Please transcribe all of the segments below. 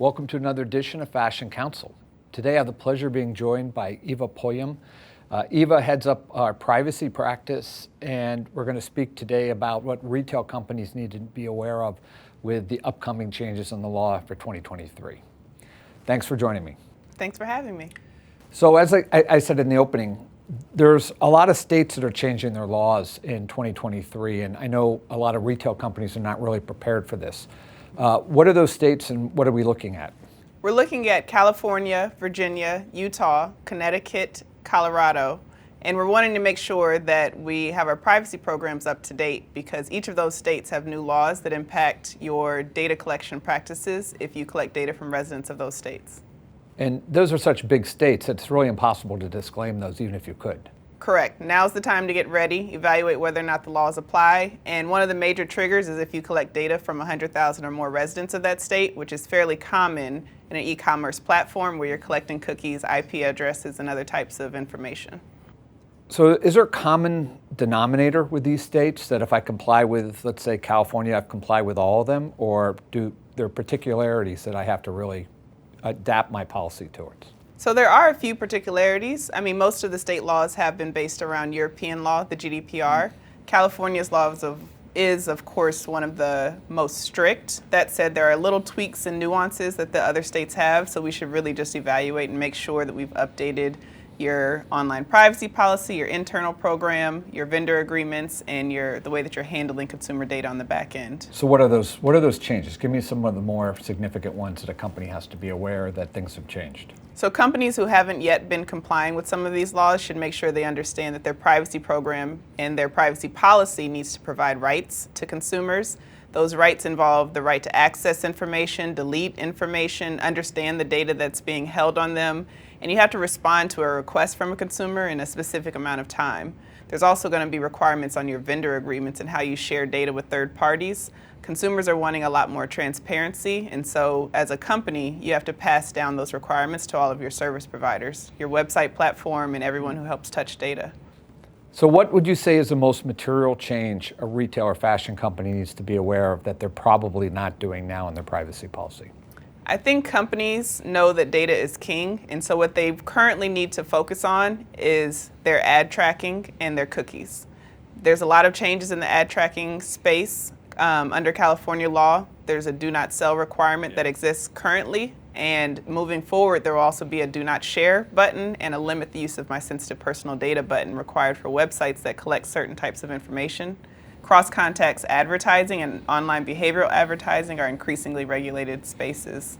Welcome to another edition of Fashion Council. Today I have the pleasure of being joined by Eva Pulliam. Eva heads up our privacy practice, and we're going to speak today about what retail companies need to be aware of with the upcoming changes in the law for 2023. Thanks for joining me. Thanks for having me. So as I said in the opening, there's a lot of states that are changing their laws in 2023, and I know a lot of retail companies are not really prepared for this. What are those states and what are we looking at? We're looking at California, Virginia, Utah, Connecticut, Colorado, and we're wanting to make sure that we have our privacy programs up to date because each of those states have new laws that impact your data collection practices if you collect data from residents of those states. And those are such big states, it's really impossible to disclaim those even if you could. Correct. Now's the time to get ready, evaluate whether or not the laws apply. And one of the major triggers is if you collect data from 100,000 or more residents of that state, which is fairly common in an e-commerce platform where you're collecting cookies, IP addresses, and other types of information. So is there a common denominator with these states that if I comply with, let's say, California, I've complied with all of them, or do there are particularities that I have to really adapt my policy towards? So there are a few particularities. I mean, most of the state laws have been based around European law, the GDPR. California's law is, of course, one of the most strict. That said, there are little tweaks and nuances that the other states have, so we should really just evaluate and make sure that we've updated your online privacy policy, your internal program, your vendor agreements, and the way that you're handling consumer data on the back end. So what are those changes? Give me some of the more significant ones that a company has to be aware that things have changed. So companies who haven't yet been complying with some of these laws should make sure they understand that their privacy program and their privacy policy needs to provide rights to consumers. Those rights involve the right to access information, delete information, understand the data that's being held on them, and you have to respond to a request from a consumer in a specific amount of time. There's also going to be requirements on your vendor agreements and how you share data with third parties. Consumers are wanting a lot more transparency, and so as a company, you have to pass down those requirements to all of your service providers, your website platform, and everyone who helps touch data. So what would you say is the most material change a retail or fashion company needs to be aware of that they're probably not doing now in their privacy policy? I think companies know that data is king, and so what they currently need to focus on is their ad tracking and their cookies. There's a lot of changes in the ad tracking space. Under California law, there's a do not sell requirement that exists currently, and moving forward, there will also be a do not share button and a limit the use of my sensitive personal data button required for websites that collect certain types of information. Cross-contacts advertising and online behavioral advertising are increasingly regulated spaces.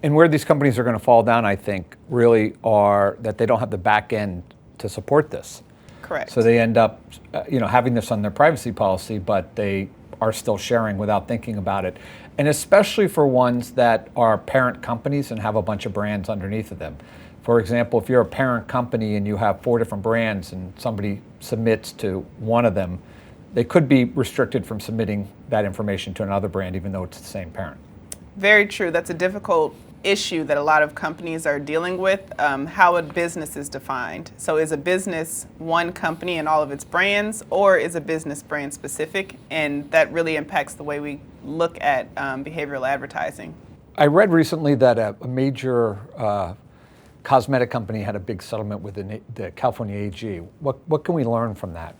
And where these companies are going to fall down, I think, really are that they don't have the back end to support this. Correct. So they end up, having this on their privacy policy, but they are still sharing without thinking about it. And especially for ones that are parent companies and have a bunch of brands underneath of them. For example, if you're a parent company and you have 4 different brands and somebody submits to one of them, they could be restricted from submitting that information to another brand even though it's the same parent. Very true. That's a difficult issue that a lot of companies are dealing with, how a business is defined. So is a business one company and all of its brands, or is a business brand specific? And that really impacts the way we look at behavioral advertising. I read recently that a major cosmetic company had a big settlement with the California AG. What can we learn from that?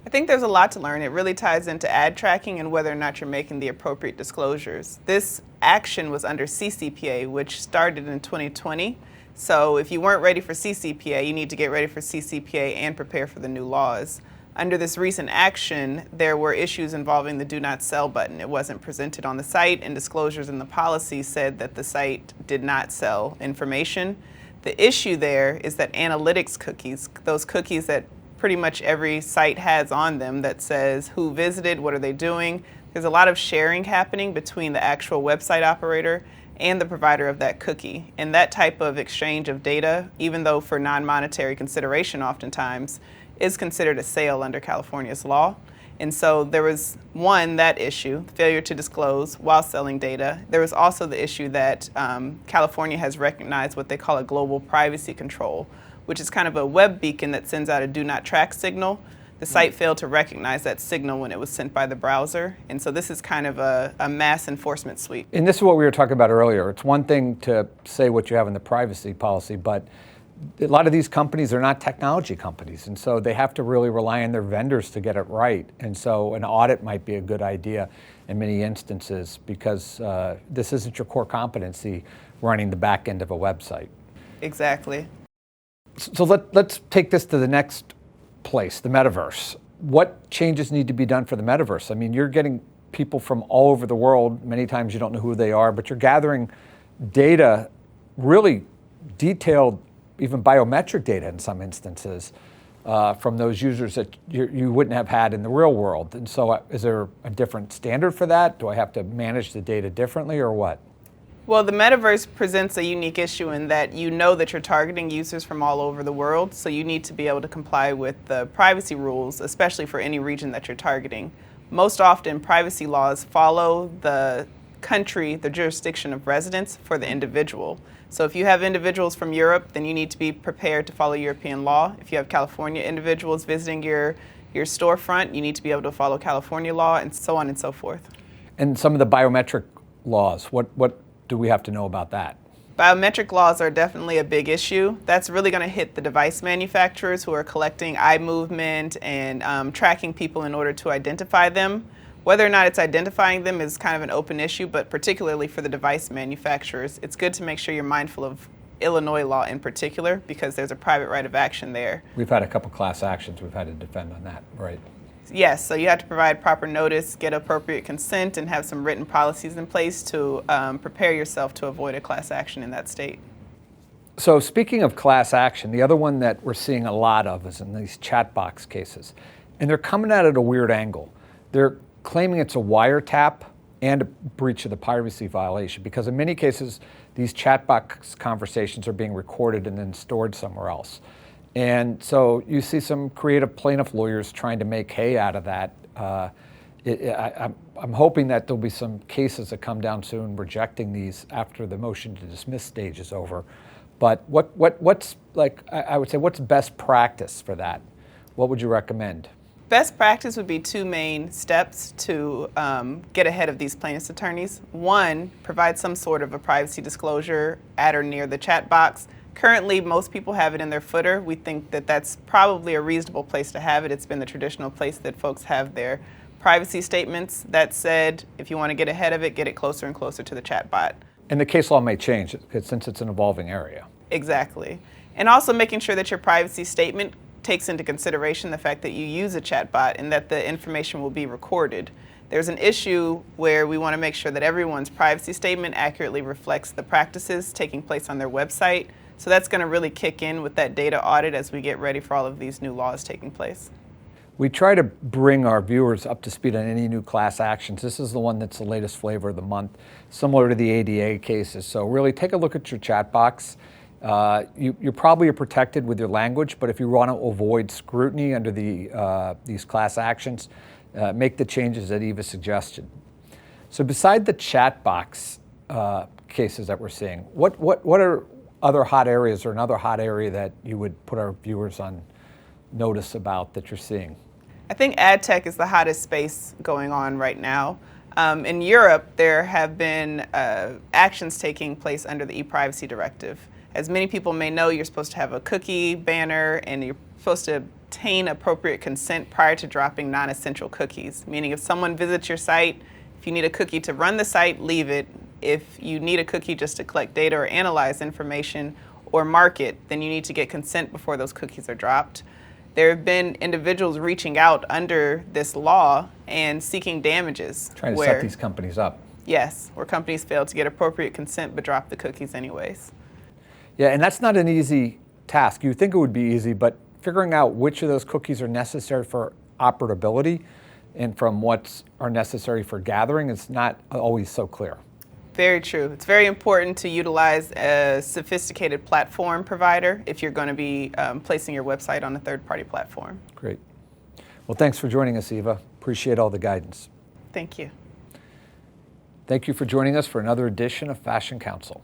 I think there's a lot to learn. It really ties into ad tracking and whether or not you're making the appropriate disclosures. This action was under CCPA, which started in 2020. So if you weren't ready for CCPA, you need to get ready for CCPA and prepare for the new laws. Under this recent action, there were issues involving the do not sell button. It wasn't presented on the site, and disclosures in the policy said that the site did not sell information. The issue there is that analytics cookies, those cookies that pretty much every site has on them that says who visited, what are they doing. There's a lot of sharing happening between the actual website operator and the provider of that cookie. And that type of exchange of data, even though for non-monetary consideration oftentimes, is considered a sale under California's law. And so there was that issue, failure to disclose while selling data. There was also the issue that California has recognized what they call a global privacy control, which is kind of a web beacon that sends out a do not track signal The site failed to recognize that signal when it was sent by the browser. And so this is kind of a mass enforcement sweep. And this is what we were talking about earlier. It's one thing to say what you have in the privacy policy, but a lot of these companies are not technology companies, and so they have to really rely on their vendors to get it right. And so an audit might be a good idea in many instances, because this isn't your core competency, running the back end of a website. Exactly. So let's take this to the next place, the metaverse. What changes need to be done for the metaverse? I mean, you're getting people from all over the world. Many times you don't know who they are, but you're gathering data, really detailed, even biometric data in some instances, from those users that you wouldn't have had in the real world. And so is there a different standard for that? Do I have to manage the data differently, or what? Well, the metaverse presents a unique issue in that you know that you're targeting users from all over the world, so you need to be able to comply with the privacy rules, especially for any region that you're targeting. Most often, privacy laws follow the country, the jurisdiction of residence for the individual. So if you have individuals from Europe, then you need to be prepared to follow European law. If you have California individuals visiting your storefront, you need to be able to follow California law, and so on and so forth. And some of the biometric laws, what do we have to know about that? Biometric laws are definitely a big issue. That's really going to hit the device manufacturers who are collecting eye movement and tracking people in order to identify them. Whether or not it's identifying them is kind of an open issue, but particularly for the device manufacturers, it's good to make sure you're mindful of Illinois law in particular, because there's a private right of action there. We've had a couple class actions we've had to defend on that, right? Yes, so you have to provide proper notice, get appropriate consent, and have some written policies in place to prepare yourself to avoid a class action in that state. So speaking of class action, the other one that we're seeing a lot of is in these chat box cases. And they're coming at it at a weird angle. They're claiming it's a wiretap and a breach of the privacy violation, because in many cases, these chat box conversations are being recorded and then stored somewhere else. And so you see some creative plaintiff lawyers trying to make hay out of that. I'm hoping that there'll be some cases that come down soon rejecting these after the motion to dismiss stage is over. But what's like, I would say, what's best practice for that? What would you recommend? Best practice would be two main steps to get ahead of these plaintiffs' attorneys. One, provide some sort of a privacy disclosure at or near the chat box. Currently, most people have it in their footer. We think that that's probably a reasonable place to have it. It's been the traditional place that folks have their privacy statements. That said, if you want to get ahead of it, get it closer and closer to the chatbot. And the case law may change since it's an evolving area. Exactly. And also making sure that your privacy statement takes into consideration the fact that you use a chatbot and that the information will be recorded. There's an issue where we want to make sure that everyone's privacy statement accurately reflects the practices taking place on their website. So that's going to really kick in with that data audit as we get ready for all of these new laws taking place. We try to bring our viewers up to speed on any new class actions. This is the one that's the latest flavor of the month, similar to the ADA cases. So really take a look at your chat box. You probably are protected with your language, but if you want to avoid scrutiny under these class actions, make the changes that Eva suggested. So beside the chat box cases that we're seeing, what are other hot areas, or another hot area that you would put our viewers on notice about that you're seeing? I think ad tech is the hottest space going on right now. In Europe, there have been actions taking place under the e-privacy directive. As many people may know, you're supposed to have a cookie banner, and you're supposed to obtain appropriate consent prior to dropping non-essential cookies. Meaning if someone visits your site, if you need a cookie to run the site, leave it. If you need a cookie just to collect data or analyze information or mark it, then you need to get consent before those cookies are dropped. There have been individuals reaching out under this law and seeking damages. Trying to set these companies up. Yes, where companies fail to get appropriate consent but drop the cookies anyways. Yeah, and that's not an easy task. You think it would be easy, but figuring out which of those cookies are necessary for operability and from what are necessary for gathering is not always so clear. Very true. It's very important to utilize a sophisticated platform provider if you're going to be placing your website on a third-party platform. Great. Well, thanks for joining us, Eva. Appreciate all the guidance. Thank you. Thank you for joining us for another edition of Fashion Counsel.